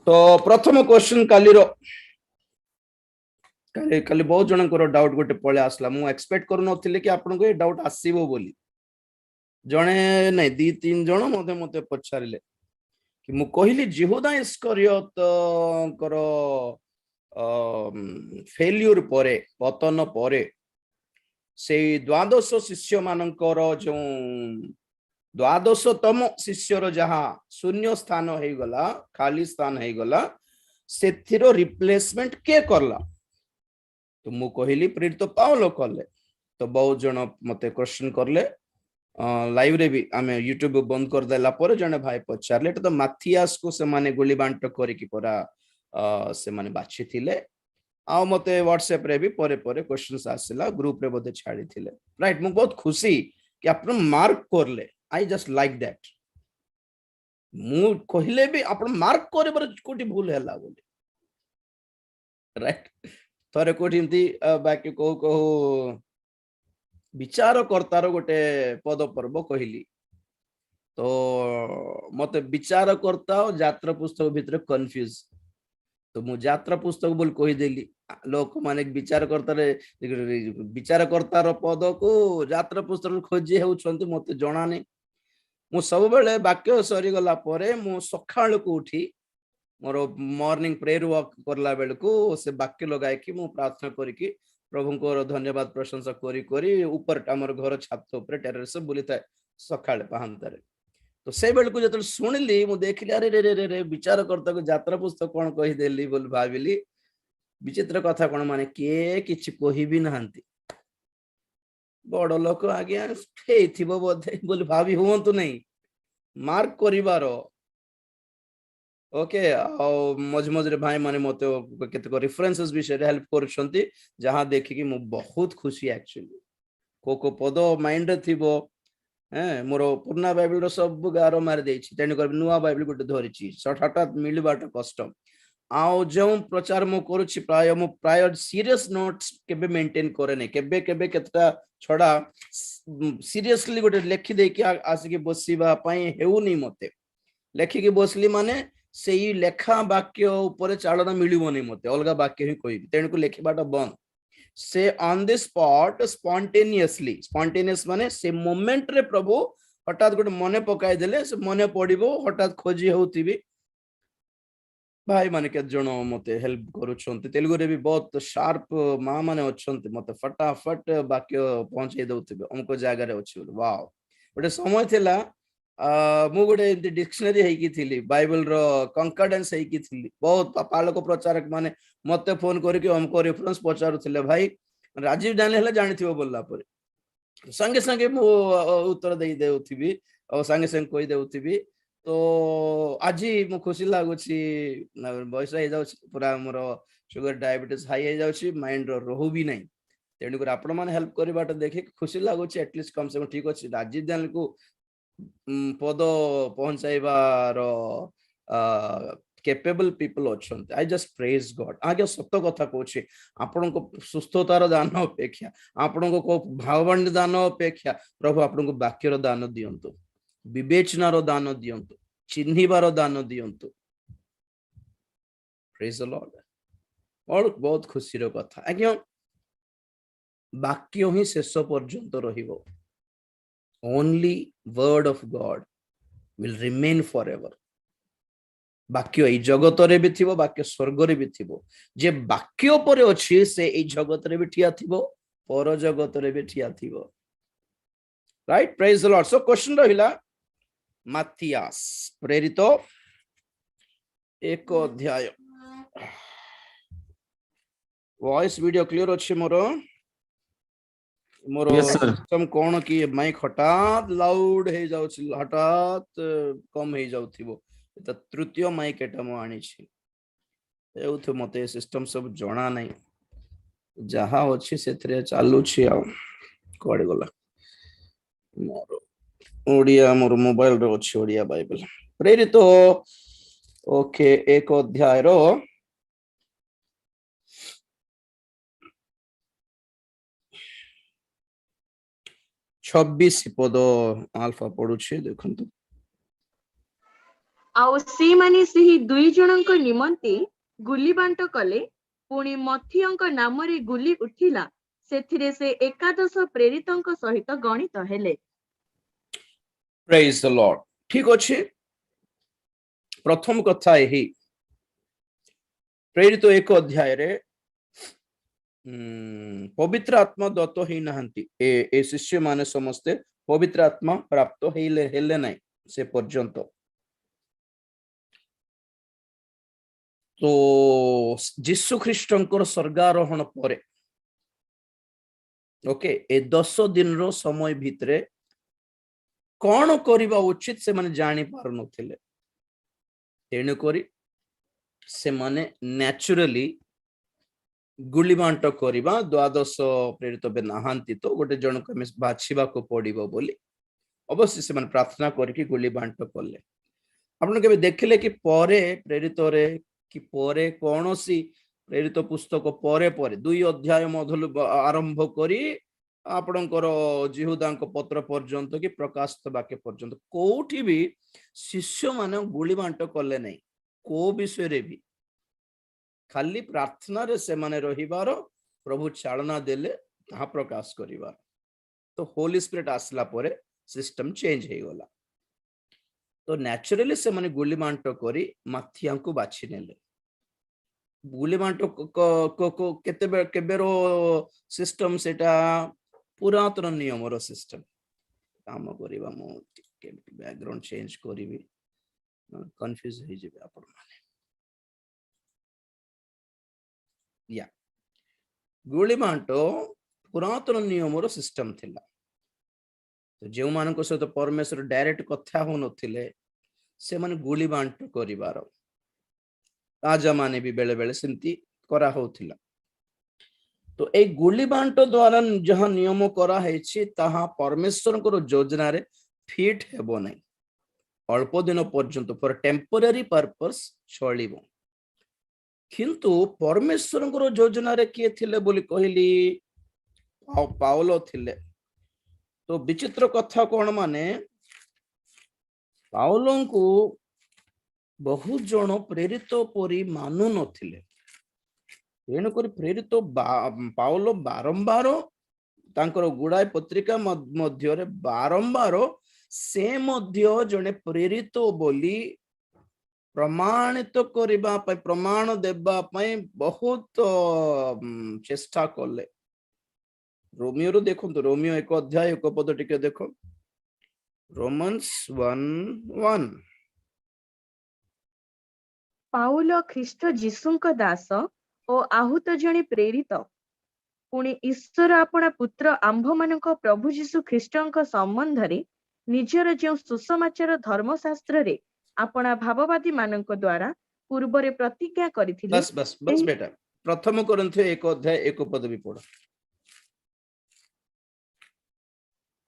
तो प्रथम क्वेश्चन काली बहुत जन डाउट गोटे पळे आसला मु एक्सपेक्ट करू नथिले कि आपनको ये डाउट आसीबो बोली जणे नै दी तीन जण मते मते पछारिले कि मु कहिली जिहुदा इस्करियोत करो फेल्यूर परे पतन परे से द्वादश शिष्य मानकर जो द्वादशतम शिष्यर जहाँ शून्य स्थान हो गला खाली स्थान हो गला सेथिरो रिप्लेसमेंट के करला तो मु कहली प्रेरित तो पाउलो कले तो बहुत जन मते क्वेश्चन करले लाइव रे भी आमे यूट्यूब बंद कर देला पर जने भाई पचारले तो माथियास को से माने गोली बांट करी की परा से माने बाछि थिले आ मते व्हाट्सएप रे भी परे परे क्वेश्चंस आसिला ग्रुप रे बोधे छाड़ी थिले राइट मु बहुत खुशी कि आपन मार्क करले आई जस्ट लाइक दैट मु कहिले भी आपन मार्क करे बर कोटी भूल हैला बोली राइट थरे कोटी इमती बाकी को विचार करतार गोटे पद पर्व कहली तो मते विचार करता और यात्रा पुस्तक भितर कंफ्यूज तो मु यात्रा पुस्तक बोल कही देली लोक माने विचार करतार पद को यात्रा पुस्तक खोजी हेउछंती मते जणा नै मु सब बेले वाक्य सरी गला परे मु सखाळ को उठी मोर मॉर्निंग प्रेयर वॉक करला बेल को से वाक्य लगाय कि मु प्रार्थना करी कि प्रभु को धन्यवाद प्रशंसा करी करी ऊपर हमर घर छात ऊपर टेरेस बुली थाए सखाळे पहांतरे तो से बेल को जतल सुनली मु देखली अरे रे रे रे विचार करता को यात्रा पुस्तक कोन कहि देली बोल भाबिली विचित्र कथा कोन माने के किछि कहि भी नहंती बड़ लोक आज्ञा हेथिबो बोधे बोल भाबी होंतु नै मार्क करिवारो ओके मझ मझे भाई माने मते केते रेफरेंसेस विषय रे हेल्प करछंती जहां देखि कि मु बहुत खुशी एक्चुअली को पद माइंड रे थिबो मोर पुरना बाइबल रो सब गारो मार देछि तेन कर नुवा बाइबल गोटे धरिछि हठात मिलबाटा कष्ट आउ जो प्रचार मु करूछि प्राय सीरियस नोट्स केबे मेंटेन करे नै केबे केबे केतटा छडा सीरियसली गोटे लेखि दे कि आसिके बसिबा पई हेउनी मते लेखि के बसली माने सेई लेखा वाक्य ऊपर चालना मिलिबो नै मते अलगा वाक्य ही कहबी तेन को लेखिबाटा बंद से ऑन द स्पॉट स्पॉन्टेनियस माने से मोमेंट रे प्रभु हठात गोटे मने पकाई देले से मने पड़िबो हठात खोजी होउतिबी भाई माने के जण मते हेल्प करूछंती तेलुगु रे भी बहुत शार्प मां माने अछंती मते फटाफट वाक्य पहुंचे दउतिबे हमको जागा रे अछि वाओ गोटे समय थिला मु गोटे डिक्शनरी हेकी थिली बाइबल रो कंकर्डेंस हेकी थिली बहुत पालक प्रचारक माने मते फोन करके हमको रेफरेंस पचारुथिले भाई राजीव जाने हले जानिथिबो बोलला परे संगे संगे मु उत्तर देई देउथिबी और संगे संगे कहि देउथिबी तो आज मु खुशी लागुछि बयस हे जाउछि पूरा मोर शुगर डायबिटीज हाई हे जाउछि माइंड रो रहु भी नै तेणु कर आपण माने हेल्प करिबाटा देखि खुशी लागुछि एटलीस्ट कम से कम ठीक अछि राजीव जाने को पद पहुंचाइबार कैपेबल पीपल अच्छे आई जस्ट प्रेज गॉड आगे सत्य कथा कहूँ आपण को सुस्थतार दान अपेक्षा आपण को भाववाणी दान अपेक्षा प्रभु आपण को वाक्यर दान दियंतु विवेचनार दान दियंतु चिन्हिबार दान दियंतु प्रेज द लॉर्ड और बहुत खुशी रो कथा आज्ञा वाक्य ही शेष पर्यंत रहिबो only word of God will remain forever वाक्य ए जगत रे भी थिबो वाक्य स्वर्ग रे भी थिबो जे वाक्य परे अछि से ए जगत रे भी ठिया थिबो पर जगत रे भी ठिया थिबो right praise the Lord so question रहिला माथियास प्रेरित एक अध्याय वॉइस वीडियो क्लियर अछि मोर मोर सिस्टम कोन कि माइक हठात लाउड हे जाउ छि हठात कम हे जाउ थिबो त तृतीय माइक एटा म आनी छि एउथ मते सिस्टम सब जणा नै जहा अछि सेथरे चालू छि आ कोड गला मोर ओडिया मोर मोबाइल रे अछि ओडिया बाइबल प्रेरित ओके एक अध्याय रो 26 पद अल्फा पढुछि देखंतु आउ सी माने सेही दुई जनक निमंते गुली बांट कले पुणी मथियंक नामरे गुली उठिला सेथिरे से एकादश प्रेरितंक सहित गणित हेले। Praise the Lord. ठीक अछि, प्रथम कथा यही प्रेरित एक अध्याय रे पवित्र आत्मा दत्त ही नहांती ए शिष्य माने समस्ते पवित्र आत्मा प्राप्त हेले नहीं से पर्यंत। तो जीशु ख्रीष्टंकर स्वर्गारोहण परे ओके ए 10 दिन रो समय भितरे कौन करिबा उचित से माने जानी पार नथिले, तेणु करी से माने नेचुरली गुली बांट करिबा। द्वादश प्रेरित बे नहांती तो गोटे जन को बाछिबा को पड़िबो बोली अवश्य से माने प्रार्थना करके गुली बांट कले। आपण केबे देखिले कि परे प्रेरित रे कि परे कोनोसी प्रेरित पुस्तक परे परे 2 अध्याय मधुल आरंभ करी आपणकर जिहुदांक पत्र पर्यंत कि प्रकाशित वाक्य पर्यंत कोठी भी शिष्य माने गुली बांट कले नहीं, को विषय रे भी खाली प्रार्थना रे से माने रहिबार प्रभु चालना देले ता प्रकाश करिबार। तो होली स्पिरिट आसला परे सिस्टम चेंज हे गला। तो नेचुरली से माने गुली बांट करी माथिया को बाछि नेले। गुली बांट को केते केबेरो सिस्टम सेटा पुरातन नियम रो सिस्टम काम करिबा। मो बैकग्राउंड चेंज करिवि, कंफ्यूज हो जेबे आपण माने। या गुली बांट पुरातन नियम रो सिस्टम थिला। तो जो मान सहित परमेश्वर डायरेक्ट कथा हो नथिले से माने गुली बांट करिवार राजा माने भी बेले बेले सेमती करा होथिला। तो ए गुली बांट द्वारा जहां नियम करा हेछि ताहा परमेश्वर को योजना रे फिट हेबो नै। अल्प दिन पर्यंत फॉर टेम्पररी पर्पस चलिबो, किंतु परमेश्वर को योजना रे किए थिले बोली कहली पाउलो थिले। तो विचित्र कथा कौन माने पाउलों को बहुत जन प्रेरित परी मानु नथिले, तेणुक प्रेरित पाउलो बारंबार तांकर गुड़ाए पत्रिका मध्य बारंबार से मध्य जने प्रेरित बोली प्रमाणित करबा पय प्रमाण देबा पय बहुत चेष्टा कले। रोमियो रो देखो तो रोमियो एक अध्याय एक पद टिके देखो, रोमन्स 1:1 पाउल ख्रीष्ट जीशुंक दास ओ आहूत जणे प्रेरित पुणी ईश्वर आपणा पुत्र आंभ मानक प्रभु जीशु ख्रीष्टंक संबंधरे निजर जो सुसमाचार धर्मशास्त्र रे आपणा भाववादी मानक द्वारा पूर्वरे प्रतिज्ञा करिथिले। बस बस बस बेटा प्रथम कोरिन्थियो एक अध्याय एक पद भी पढ़ो।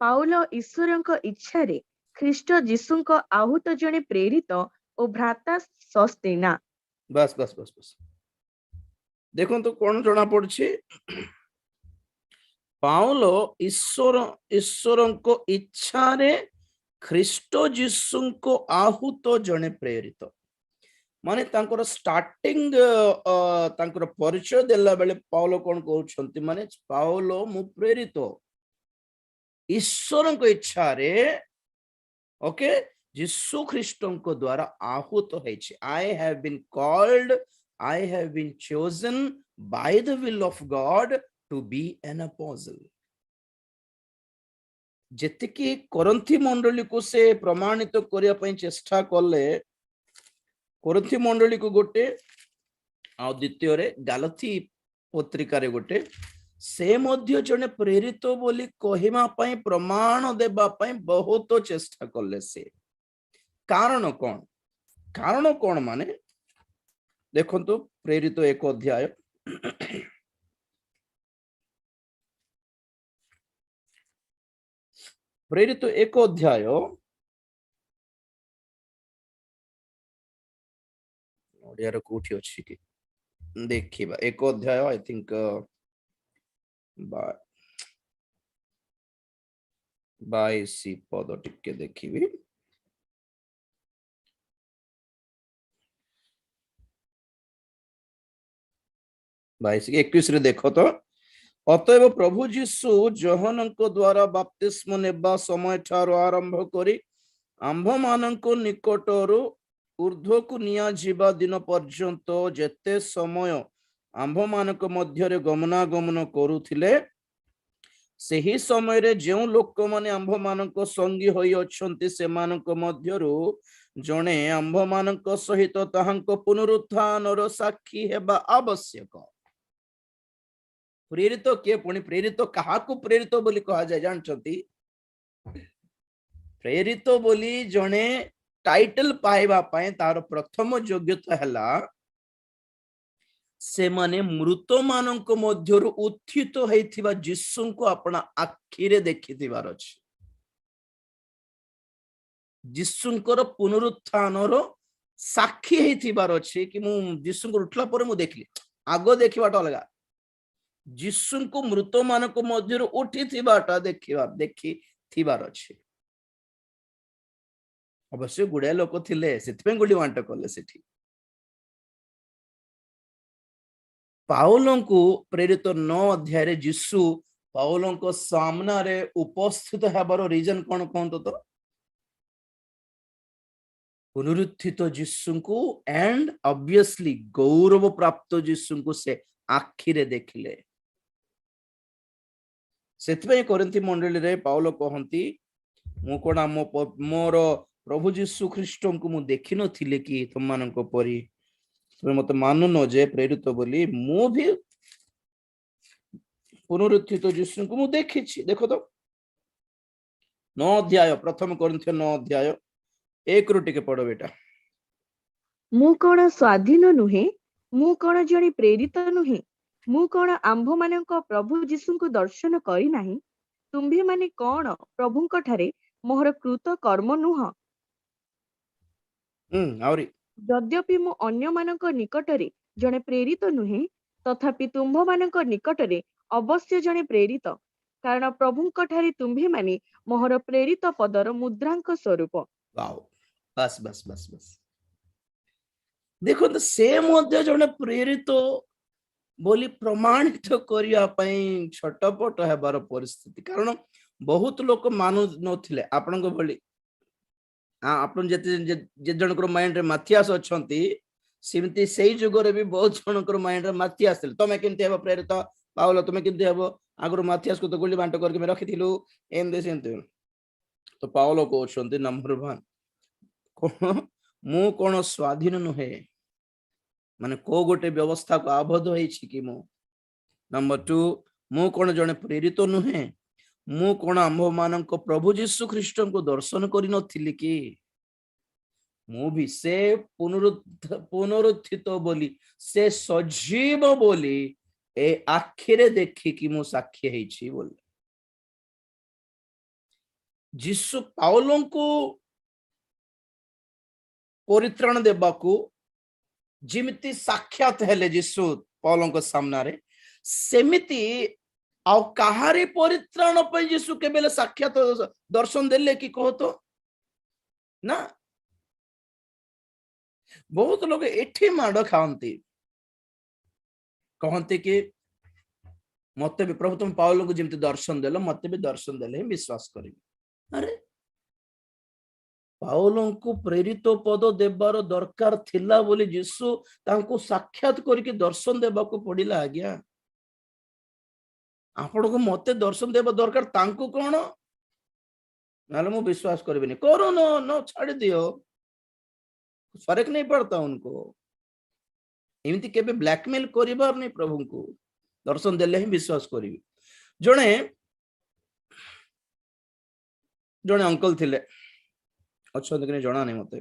पाउल ईश्वरंक इच्छा रे ख्रीष्ट जीशुंक आहूत जणे प्रेरित ओ भ्राता सस्तेना। बस बस बस बस देखो तो कौन जना पड़छि पाउलो ईश्वरंक इच्छा रे ख्रीष्ट जीशुंक आहूत जणे प्रेरित माने तांकर स्टार्टिंग तांकर परिचय देला बेले पाउलो कौन कहउछंती माने पाउलो मु प्रेरित ईश्वर को इच्छा रे ओके यीशु ख्रीष्टों को द्वारा आहूत होइछि। I have been called, I have been chosen by the will of God to be an apostle. जेतिकी कोरिन्थी मंडली को से प्रमाणित करिया पई चेष्टा कले, कोरिन्थी मंडली को गोटे आ द्वितीय रे गालाती पत्रिका रे गोटे से मध्य जने प्रेरित बोली कहिमा पई प्रमाण देबा पई बहुत चेष्टा कले से। कारण कौन? कारण कौन माने देखंतु प्रेरित एक अध्याय प्रेरित एक अध्याय ओडियार कोठी अछि कि देखिबा एक अध्याय आई थिंक 22 पद टिके देखिबी। 22-21 ରେ देखो तो अतएव प्रभु जीशु जोहनଙ୍କ द्वारा बपतिस्म नेबा समय ठारो आरंभ करी आंभ माननको निकटरू ऊर्ध्वକୁ निया जीवा दिन पर्यंत जेते समय आंभ मानक मध्यरे गमनागमन करूथिले ସେହି ସମୟରେ ଯେଉଁ ଲୋକମାନେ ଆମ୍ଭମାନଙ୍କ ସଙ୍ଗୀ ହୋଇ ଅଛନ୍ତି ସେମାନଙ୍କ ମଧ୍ୟରୁ ଜଣେ ଆମ୍ଭମାନଙ୍କ ସହିତ ତାହାଙ୍କ ପୁନରୁତ୍ଥାନର ସାକ୍ଷୀ ହେବା ଆବଶ୍ୟକ। ପ୍ରେରିତ କିଏ? ପୁଣି ପ୍ରେରିତ କାହାକୁ ପ୍ରେରିତ ବୋଲି କୁହାଯାଏ ଜାଣିଛନ୍ତି? ପ୍ରେରିତ ବୋଲି ଜଣେ ଟାଇଟଲ ପାଇବା ପାଇଁ ତାର ପ୍ରଥମ ଯୋଗ୍ୟତା ହେଲା ସେମାନେ ମୃତ ମାନଙ୍କ ମଧ୍ୟରୁ ଉତ୍ଥିତ ହେଇଥିବା ଯୀଶୁଙ୍କୁ ଆପଣ ଆଖିରେ ଦେଖିଥିବାର ଅଛି। ଯୀଶୁଙ୍କର ପୁନରୁତ୍ଥାନର ସାକ୍ଷୀ ହେଇଥିବାର ଅଛି କି ମୁଁ ଯୀଶୁଙ୍କୁ ଉଠିଲା ପରେ ମୁଁ ଦେଖିଲି। ଆଗ ଦେଖିବାଟା ଅଲଗା, ଯୀଶୁଙ୍କୁ ମୃତ ମାନଙ୍କ ମଧ୍ୟରୁ ଉଠିଥିବାଟା ଦେଖିଥିବାର ଅଛି। ଅବଶ୍ୟ ଗୁଡାଏ ଲୋକ ଥିଲେ, ସେଥିପାଇଁ ଗୁଡି ବାଣ୍ଟ କଲେ ସେଠି। ପାଉଲଙ୍କୁ ପ୍ରେରିତ 9 ଅଧ୍ୟାୟରେ ଯୀଶୁ ପାଉଲଙ୍କ ସାମ୍ନାରେ ଉପସ୍ଥିତ ହେବାର ରିଜନ କଣ କହନ୍ତୁ ତ? ପୁନରୁତ୍ଥିତ ଯୀଶୁଙ୍କୁ ଏଣ୍ଡ ଅବଭିୟସଲି ଗୌରବ ପ୍ରାପ୍ତ ଯୀଶୁଙ୍କୁ ସେ ଆଖିରେ ଦେଖିଲେ। ସେଥିପାଇଁ କରିନ୍ଥୀ ମଣ୍ଡଳୀରେ ପାଉଲ କହନ୍ତି, ମୁଁ କଣ ମୋର ପ୍ରଭୁ ଯୀଶୁ ଖ୍ରୀଷ୍ଟଙ୍କୁ ମୁଁ ଦେଖିନଥିଲି କି ତମମାନଙ୍କ ପରି? ତୁମେ ମତେ ମାନୁନ ଯେ ପ୍ରେରିତ ବୋଲି? ମୁଁ ବି ପୁନରୁତ୍ଥିତ ଯୀଶୁଙ୍କୁ ମୁଁ ଦେଖିଛି। ଦେଖ ତ 9 ଅଧ୍ୟାୟ, ପ୍ରଥମ କରିନ୍ଥୀ 9 ଅଧ୍ୟାୟ 1 ରୁ ଟିକେ ପଢ ବେଟା। ମୁଁ କଣ ସ୍ୱାଧୀନ ନୁହେଁ? ମୁଁ କଣ ଜଣେ ପ୍ରେରିତ ନୁହେଁ? ମୁଁ କଣ ଆମ୍ଭମାନଙ୍କ ପ୍ରଭୁ ଯୀଶୁଙ୍କୁ ଦର୍ଶନ କରିନାହିଁ? ତୁମ୍ଭେମାନେ କଣ ପ୍ରଭୁଙ୍କ ଠାରେ ମୋହର କୃତ କର୍ମ ନୁହଁ? ଆହୁରି ଯଦ୍ୟପି ମୁଁ ଅନ୍ୟମାନଙ୍କ ନିକଟରେ ଜଣେ ପ୍ରେରିତ ନୁହେଁ, ତଥାପି ତୁମ୍ଭମାନଙ୍କ ନିକଟରେ ଅବଶ୍ୟ ଜଣେ ପ୍ରେରିତ, କାରଣ ପ୍ରଭୁଙ୍କ ଠାରେ ତୁମ୍ଭେମାନେ ମୋହର ପ୍ରେରିତ ପଦର ମୁଦ୍ରାଙ୍କ ସ୍ୱରୂପ। ବାସ୍ ବାସ୍ ବାସ୍ ବାସ୍। ଦେଖନ୍ତୁ ସେ ମଧ୍ୟ ଜଣେ ପ୍ରେରିତ ବୋଲି ପ୍ରମାଣିତ କରିବା ପାଇଁ ଛଟପଟ ହେବାର ପରିସ୍ଥିତି, କାରଣ ବହୁତ ଲୋକ ମାନୁ ନଥିଲେ ଆପଣଙ୍କ ଭଳି। ଆପଣ ଯେ ଜଣଙ୍କର ମାଇଣ୍ଡରେ ମାଥିଆସ ଅଛନ୍ତି, ସେମିତି ସେଇ ଯୁଗରେ ବି ବହୁତ ଜଣଙ୍କର ମାଇଣ୍ଡରେ ମାଥିଆସ ଥିଲେ। ତମେ କେମିତି ହେବ ପ୍ରେରିତ? ପାଉଲ ତମେ କେମିତି ହେବ? ଆଗରୁ ମାଥିଆସକୁ ତ ଗୁଳି ବାଣ୍ଟ କରିକି ରଖିଥିଲୁ, ଏମିତି ସେମିତି। ତ ପାଉଲ କହୁଛନ୍ତି ନମ୍ବର 1, ମୁଁ କଣ ସ୍ୱାଧୀନ ନୁହେଁ? ମାନେ କୋଉ ଗୋଟେ ବ୍ୟବସ୍ଥାକୁ ଆବଦ୍ଧ ହେଇଛି କି ମୁଁ? ନମ୍ବର 2, ମୁଁ କଣ ଜଣେ ପ୍ରେରିତ ନୁହେଁ? ମୁଁ କଣ ଆମ୍ଭମାନଙ୍କ ପ୍ରଭୁ ଯୀଶୁ ଖ୍ରୀଷ୍ଟଙ୍କୁ ଦର୍ଶନ କରିନଥିଲି କି? ମୁଁ ବି ସେ ପୁନରୁତ୍ଥିତ ବୋଲି, ସେ ସଜୀବ ବୋଲି ଏ ଆଖିରେ ଦେଖିକି ମୁଁ ସାକ୍ଷୀ ହେଇଛି ବୋଲି ଯୀଶୁ ପାଉଲଙ୍କୁ ପରିତ୍ରାଣ ଦେବାକୁ ଯେମିତି ସାକ୍ଷାତ ହେଲେ ଯୀଶୁ ପାଉଲଙ୍କ ସାମ୍ନାରେ, ସେମିତି ଆଉ କାହାରି ପରିତ୍ରାଣ ପାଇଁ ଯୀଶୁ କେବେ ସାକ୍ଷାତ ଦର୍ଶନ ଦେଲେ କି କହତ ନା? ବହୁତ ଲୋକ ଏଠି ମାଡ ଖାଆନ୍ତି, କହନ୍ତି କି ମତେ ବି ପ୍ରଭୁ ତୁମ ପାଉଲଙ୍କୁ ଯେମିତି ଦର୍ଶନ ଦେଲ, ମତେ ବି ଦର୍ଶନ ଦେଲେ ହିଁ ବିଶ୍ୱାସ କରିବି। ଆରେ ପାଉଲଙ୍କୁ ପ୍ରେରିତ ପଦ ଦେବାର ଦରକାର ଥିଲା ବୋଲି ଯୀଶୁ ତାଙ୍କୁ ସାକ୍ଷାତ କରିକି ଦର୍ଶନ ଦେବାକୁ ପଡିଲା। ଆଜ୍ଞା ଆପଣଙ୍କୁ ମତେ ଦର୍ଶନ ଦେବା ଦରକାର, ତାଙ୍କୁ କଣ? ନହେଲେ ମୁଁ ବିଶ୍ୱାସ କରିବିନି। କरो ନ ଛାଡ଼ି ଦିଅ, फर्क नहीं पड़ता उनको। एमती केबे ब्लैकमेल करिबार नहीं, प्रभुଙ୍କୁ दर्शन देले ही विश्वास करिवि। जणे अंकल थिले, अच्छा कि जणा नहीं मते,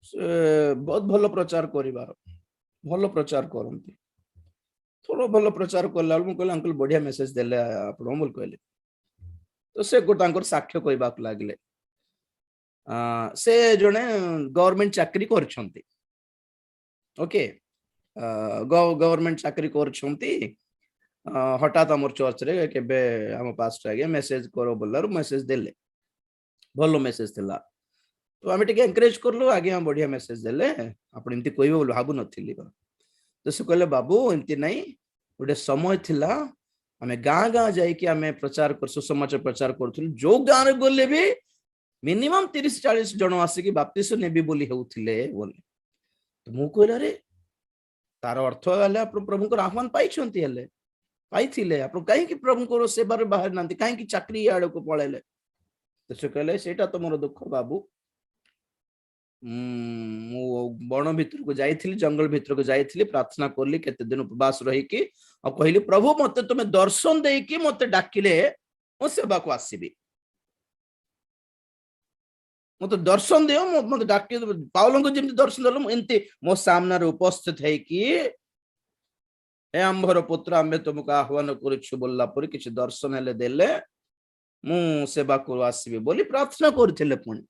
से बहुत भलो प्रचार करिबार, भलो प्रचार करंती। थोड़ा भलो प्रचार करला मु कहले अंकल बढ़िया मेसेज देले आपण बोल कहले। तो से गोटा अंकर साक्ष्य कहबा लागले। से जणे गवर्नमेंट चाकरी करछंती, ओके, गवर्नमेंट चाकरी करछंती। हठात आमर चर्च रे केबे हम पास्टर आगे मेसेज करो बोलार मेसेज देले, भलो मेसेज थिला। तो आमे टिके एनकरेज करलो, आगे हम बढ़िया मेसेज देले, आपण एमती कहबे बोल भाबु नथिली। तो से कहले बाबू एमती नहीं गोटे समय थिला आमे गाँ गाँ जाइए आम प्रचार कर सुसमाचार प्रचार करूँ जो गाँव रे गले भी मिनिमम 30-40 जन आसिक बाप्तिस्म नेबी बोली होउथिले बोले तो मु कहले रे तार अर्थ है प्रभु आह्वान पाई पाई आप कहीं प्रभु सेवार बाहर ना कहीं चाकरी आड़ को पलैले तो से कहले सेटा तो मोर दुख बाबू मु बण भितर को जाइथिली जंगल भितर को जाइथिली प्रार्थना करली केते दिन उपवास रही कि और कहली प्रभु मते तुम दर्शन दे कि मते डाकिले मो सेवा को आसीबी मते दर्शन दियो मते डाकी पाउल को जेमति दर्शन दलो एंती मो सामने उपस्थित है कि हे आंभर पुत्र आमे तुमको आह्वान करिछु बोलला पर किछि दर्शन हेले देले मु सेवा को आसीबी बोली प्रार्थना करथिले पुणी